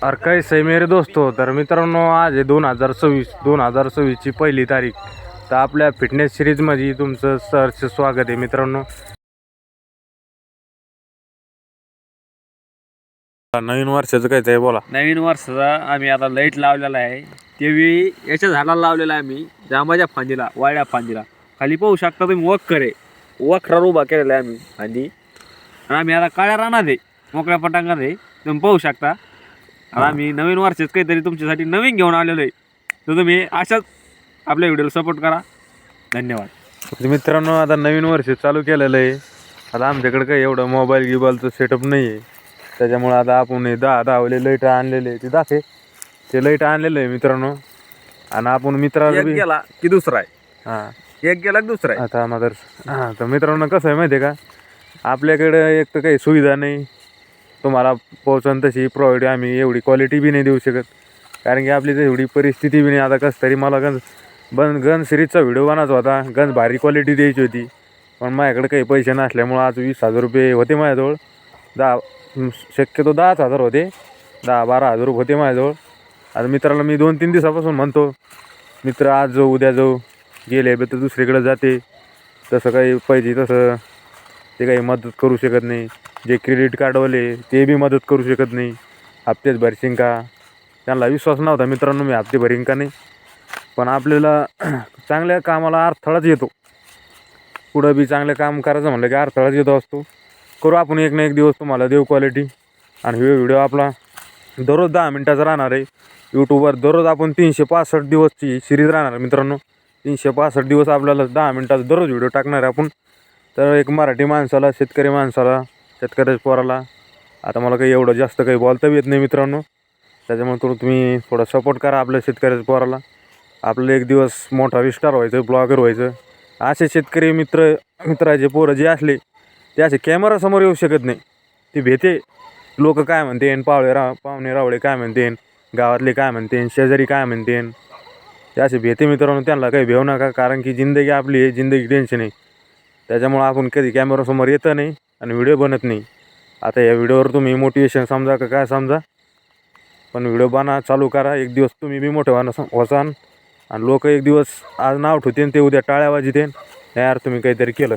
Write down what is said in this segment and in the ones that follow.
और कैसे मेरे दोस्तों, तर मित्रांनो आज आहे 2026 ची पहिली तारीख. तर आपल्या फिटनेस सिरीजमध्ये तुमचं सहर्ष स्वागत आहे मित्रांनो. नवीन वर्षाचं काय ते बोला. नवीन वर्षाचा आम्ही आता लाईट लावलेला आहे. तेवी याच्या झाडाला लावलेला आहे आम्ही, जांबाच्या फांदीला, वाळ्या फांदीला. खाली पाहू शकता तुम्ही वखरावर उभा केलेला आहे आम्ही फांदी. आणि आम्ही आता काळ्या रानात आहे, मोकळ्या पटांगात आहे, तुम्ही पाहू शकता. आता आम्ही नवीन वर्षात काहीतरी तुमच्यासाठी नवीन घेऊन आलेलो आहे. तर तुम्ही अशाच आपल्या व्हिडिओला सपोर्ट करा. धन्यवाद मित्रांनो. आता नवीन वर्ष चालू केलेलं आहे. आता आमच्याकडे काही एवढं मोबाईल गिबाईलचं सेटअप नाही आहे, त्याच्यामुळं आता आपण 10 लाईट आणलेले ते दाखे ते लाईट आणलेलं आहे मित्रांनो. आणि आपण मित्राला एक गेला की दुसरा आहे, हां एक गेला की दुसरा आहे. आता मदर तर मित्रांनो कसं आहे माहिती आहे का, आपल्याकडे एक तर काही सुविधा नाही, तुम्हाला पोहोचन तशी प्रोव्हाइड आम्ही एवढी क्वालिटी बी नाही देऊ शकत, कारण की आपली एवढी परिस्थिती बी नाही. आता कसं तरी मला गन सिरीजचा व्हिडिओ बनायचा होता, गन भारी क्वालिटी द्यायची होती, पण माझ्याकडे काही पैसे नसल्यामुळं आज 20,000 रुपये होते माझ्याजवळ. शक्यतो 10,000 होते, 10-12 हजार रुपये होते माझ्याजवळ. आता मित्राला मी 2-3 दिवसापासून म्हणतो, मित्र आज जाऊ उद्या जाऊ, गेले बे तर दुसरीकडे जाते, तसं काही पाहिजे तसं ते काही मदत करू शकत नाही. जे क्रेडिट कार्डवाले ते बी मदत करू शकत नाही. हप्तेच भरशीन का, त्यांना विश्वास नव्हता मित्रांनो मी हप्ते भरीन का नाही. पण आपल्याला चांगल्या कामाला अडथळाच येतो, पुढं बी चांगलं काम करायचं म्हणलं की अडथळाच येतो असतो. करू आपण एक ना एक दिवस तुम्हाला देऊ क्वालिटी. आणि हे व्हिडिओ आपला दररोज 10 मिनटाचा राहणार आहे. यूट्यूबवर दररोज आपण 365 दिवसची सिरीज राहणार मित्रांनो. 365 दिवस आपल्याला 10 मिनटाचा दररोज व्हिडिओ टाकणार आहे आपण. तर एक मराठी माणसाला, शेतकरी माणसाला, शेतकऱ्याच्या पोराला, आता मला काही एवढं जास्त काही बोलता येत नाही मित्रांनो, त्याच्यामुळे तुम्ही थोडा सपोर्ट करा आपल्या शेतकऱ्याच्या पोराला. आपल्याला एक दिवस मोठा स्टार व्हायचं, ब्लॉगर व्हायचं. असे शेतकरी मित्राचे पोरं जे असले ते असे कॅमेरासमोर येऊ शकत नाही. ते भेते लोक काय म्हणते, पाहुणे रावळे काय म्हणते, गावातले काय म्हणते, शेजारी काय म्हणते, ते असे भेते मित्रांनो. त्यांना काही भेऊ नका, कारण की जिंदगी आपली आहे, जिंदगी टेन्शन आहे. त्याच्यामुळं आपण कधी कॅमेरासमोर येतं नाही आणि व्हिडिओ बनत नाही. आता या व्हिडिओवर तुम्ही मोटिवेशन समजा का काय समजा, पण व्हिडिओ बना चालू करा. एक दिवस तुम्ही बी मोठे व्हासान आणि लोक एक दिवस आज नाव ठेवते ते उद्या टाळ्या वाजते, यार तुम्ही काहीतरी केलं.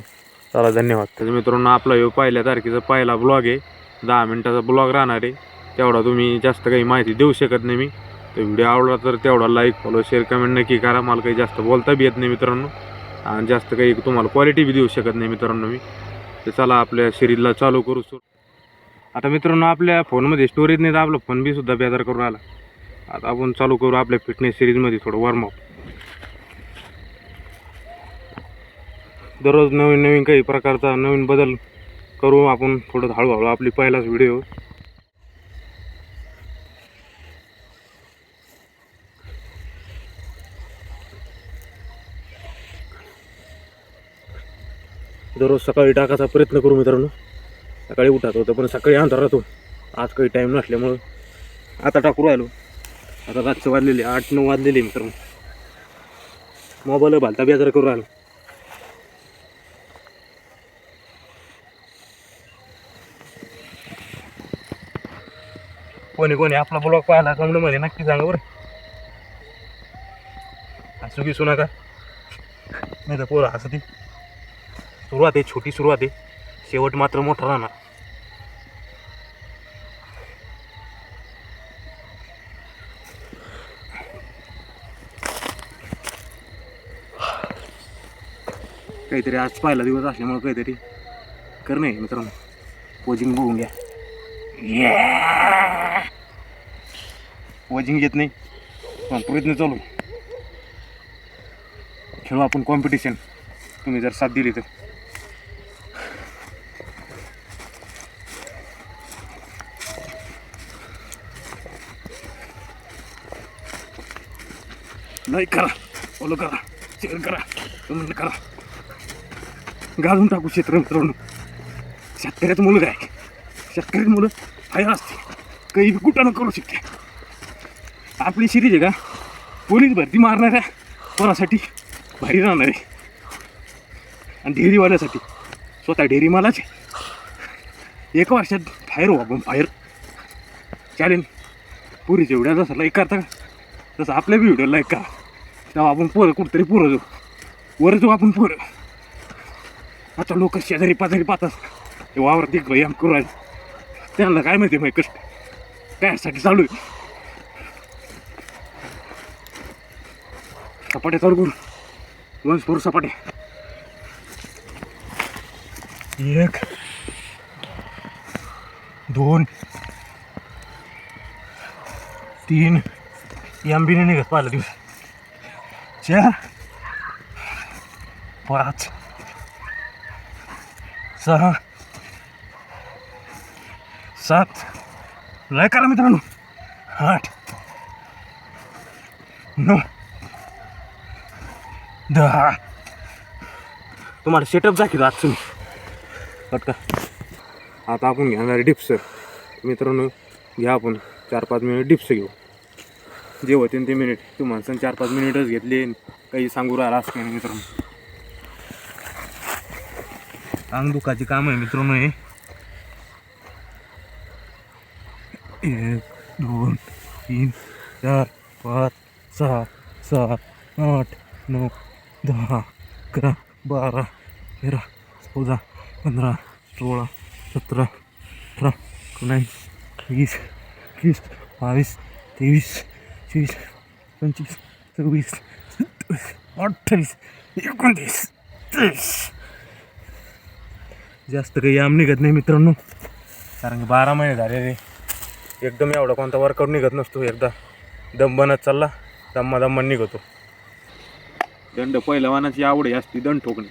चला धन्यवाद. तर मित्रांनो आपला हे पहिल्या तारखेचा पहिला ब्लॉग आहे, 10 मिनटाचा ब्लॉग राहणार आहे. तेवढा तुम्ही जास्त काही माहिती देऊ शकत नाही मी. तर व्हिडिओ आवडला तर तेवढा लाईक, फॉलो, शेअर, कमेंट नक्की करा. मला काही जास्त बोलता बी येत नाही मित्रांनो, आणि जास्त काही तुम्हाला क्वालिटी बी देऊ शकत नाही मित्रांनो मी. तर चला आपल्या सिरीजला चालू करू. आता मित्रांनो आपल्या फोनमध्ये स्टोरेज नाही, तर आपला फोन बी सुद्धा बेजार करून आला. आता आपण चालू करू आपल्या फिटनेस सिरीजमध्ये थोडं वॉर्मअप. दररोज नवीन नवीन काही प्रकारचा नवीन बदल करू आपण. थोडं हळूहळू आपली पहिलाच व्हिडिओ. दररोज सकाळी टाकायचा प्रयत्न करू मित्रांनो. सकाळी उठात होतं पण सकाळी अंधार राहतो. आज काही टाईम नसल्यामुळं आता टाकू राहिलो. आता रातचं वाजलेले 8-9 वाजलेले मित्रांनो. मोबाईल भालता बेजार करू राहिलो. कोणी आपला ब्लॉग पाहिला कमेंटमध्ये नक्की सांगा बरं. हसू की नका, नाही तर पोरं हसती. सुरुवात आहे, छोटी सुरुवात आहे, शेवट मात्र मोठा राहणार. काहीतरी आज पहिला दिवस असल्यामुळे काहीतरी करणे मित्रांनो. पोजिंग बघून घ्या. पोजिंग येत नाही पण प्रयत्न चालू. खेळू आपण कॉम्पिटिशन, तुम्ही जर साथ दिली तर. लाईक करा, फॉलो करा, शेअर करा, कमेंट करा. घालून टाकू क्षेत्र मित्रांनो. शेतकऱ्याचं मुलं काय, शेतकऱ्याची मुलं हाय असते, काही कुठं करू शकते. आपली सिरीज आहे का पोलीस भरती मारणाऱ्या कोणासाठी भारी राहणार आहे. आणि डेअरीवाल्यासाठी स्वतः डेअरी मालाच एका वर्षात बाहेर हो आपण बाहेर चालेल. पुरीच्या व्हिडिओ जसं लाईक करता का तसं आपल्या बी व्हिडिओ लाईक करा. तेव्हा आपण पोरं कुठंतरी पोरं जाऊ वर जाऊ आपण पोरं. आता लोक शेजारी पाजारी पाहतात ते वावर देख भाई आम करू राहिले. त्यांना काय माहिती माहिती कष्ट कायसाठी चालू आहे. सपाट्या चालू करू वंश पोर सपाट्या. 1 2 3 यामबीने निघत पाहिलं दिवस. 4 5 6 7 लय करा मित्रांनो. 8 9 10. तुम्हाला सेटअप दाखवतो आज तुम्ही पटका. आता आपण घेणार डिप्स मित्रांनो. घ्या आपण 4-5 मिनिट डिप्स घेऊ. जे होते ते मिनिट तुम्हाला सण 4-5 मिनिटच घेतले काही सांगू राहिला असं काही नाही मित्रांनो. अंग दुखाची काम आहे मित्रांनो हे. 1 2 3 4 5 6 7 8 9 10 11 12 13 14 15 16 17 18 19 20 21 22 23 24 25 26 28 29 30. जास्त काही याम निघत नाही मित्रांनो कारण की 12 महिने झाले रे. एकदम एवढा कोणता वर्कआउट निघत नसतो. एकदा दम बनत चालला दम्मा निघतो. दंड पहिलवानाची आवड आहे असती दंड ठोकणे.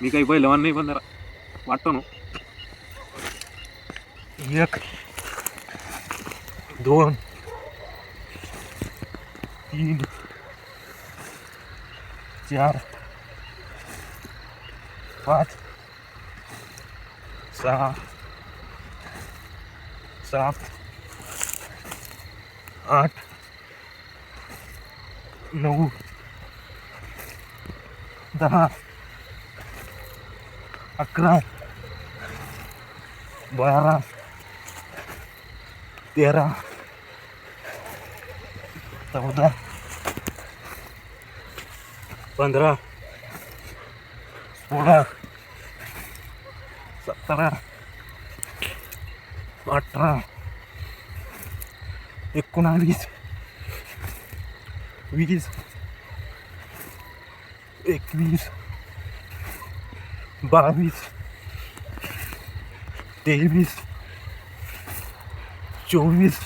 मी काही पहिलवान नाही पण जरा वाटतो ना. 1 2 3 4 5 6 7 8 9 10 11 12 13 14 15 16 17 18 19 20 21 22 23 24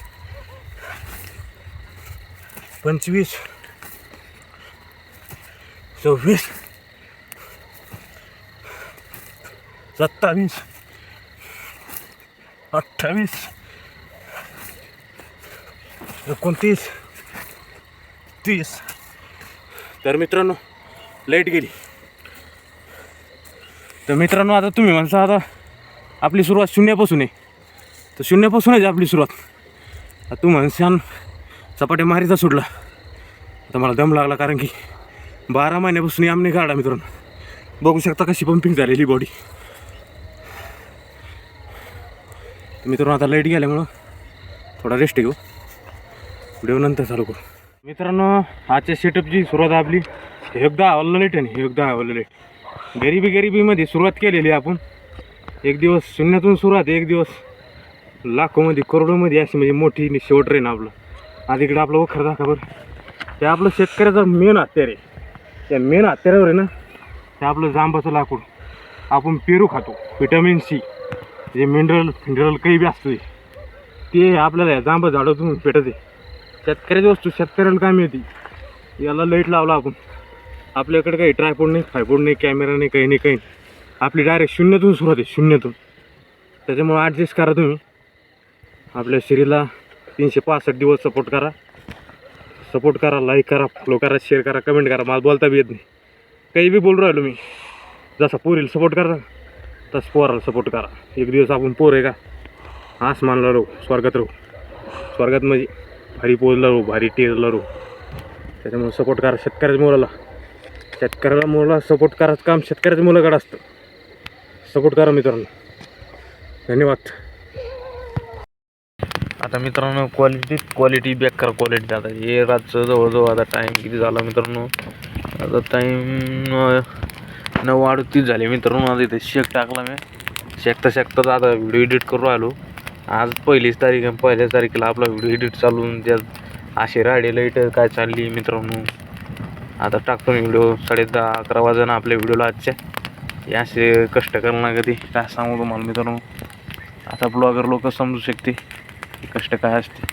25 26 27 28 29 30. तर मित्रांनो लाईट गेली. तर मित्रांनो आता तुम्ही म्हणता आता आपली सुरुवात शून्यापासून आहे. तर शून्यापासूनच आपली सुरुवात. आता तू म्हणशान सपाट्या मारीचा सुटला. आता मला दम लागला कारण की 12 महिन्यापासून यामने काढा मित्रांनो. बघू शकता कशी पंपिंग झालेली बॉडी. तर मित्रांनो आता लाईट गेल्यामुळं थोडा रेस्ट घेऊ. व्हिडिओ नंतर चालू करू. मित्रांनो आजच्या सेटअपची सुरुवात आपली एकदा आवडलं लेट आहे. एकदा आवडलं लेट. गरिबीमध्ये सुरुवात केलेली आपण. एक दिवस शून्यातून सुरुवात, एक दिवस लाखोमध्ये करोडोमध्ये अशी म्हणजे मोठी शेवट राहीन आपलं. आज इकडं आपलं वखर दाखवा बरं. ते आपलं शेतकऱ्याचा मेन हत्यार आहे. त्या मेन हत्यारावर आहे ना ते आपलं जांबाचं लाकूड. आपण पेरू खातो. व्हिटॅमिन सी जे मिनरल काही बी असतो ते आपल्याला या जांबा झाडातून भेटत आहे. शेतकऱ्याची वस्तू शेतकऱ्याला काय मिळते. याला लाईट लावला आपण. आपल्याकडे काही ट्रायपॉड नाही, फायपॉड नाही, कॅमेरा नाही, काही नाही. आपली डायरेक्ट शून्यातून सुरुवात आहे, शून्यातून. त्याच्यामुळे ॲडजस्ट करा तुम्ही. आपल्या शरीराला 365 दिवस सपोर्ट करा, लाईक करा, फॉलो करा, शेअर करा, कमेंट करा. मला बोलता बी येत नाही. काही बी बोलू राहिलो मी. जसा पोरीला सपोर्ट करा तसं पोराला सपोर्ट करा. एक दिवस आपण पोर आहे का आसमानला राहू, स्वर्गात राहू. स्वर्गात म्हणजे भारी पोजला राहू, भारी टेजला राहू. त्याच्यामुळे सपोर्ट करा शेतकऱ्याला मुलाला सपोर्ट करायचं काम शेतकऱ्याच्या मुलाकडे असतं. सपोर्ट करा मित्रांनो. धन्यवाद. आता मित्रांनो क्वालिटी बेकार क्वालिटी. आता हे रातचं जवळजवळ आता टाईम किती झाला मित्रांनो, आता टाईम 9:38 झाले मित्रांनो. आता इथे शेक टाकला मी, शेकताच आता व्हिडिओ एडिट करू राहिलो. आज पहिलीच तारीख आहे, पहिल्याच तारखेला आपला व्हिडिओ एडिट चालून त्यात असे राडे लाईट काय चालली मित्रांनो. आता टाकतो मी व्हिडिओ 10:30-11 वाजता आपल्या व्हिडिओला आजच्या. हे असे कष्ट करणं कधी काय सांगू तुम्हाला मित्रांनो. आता ब्लॉगर लोक समजू शकते कष्ट काय असते.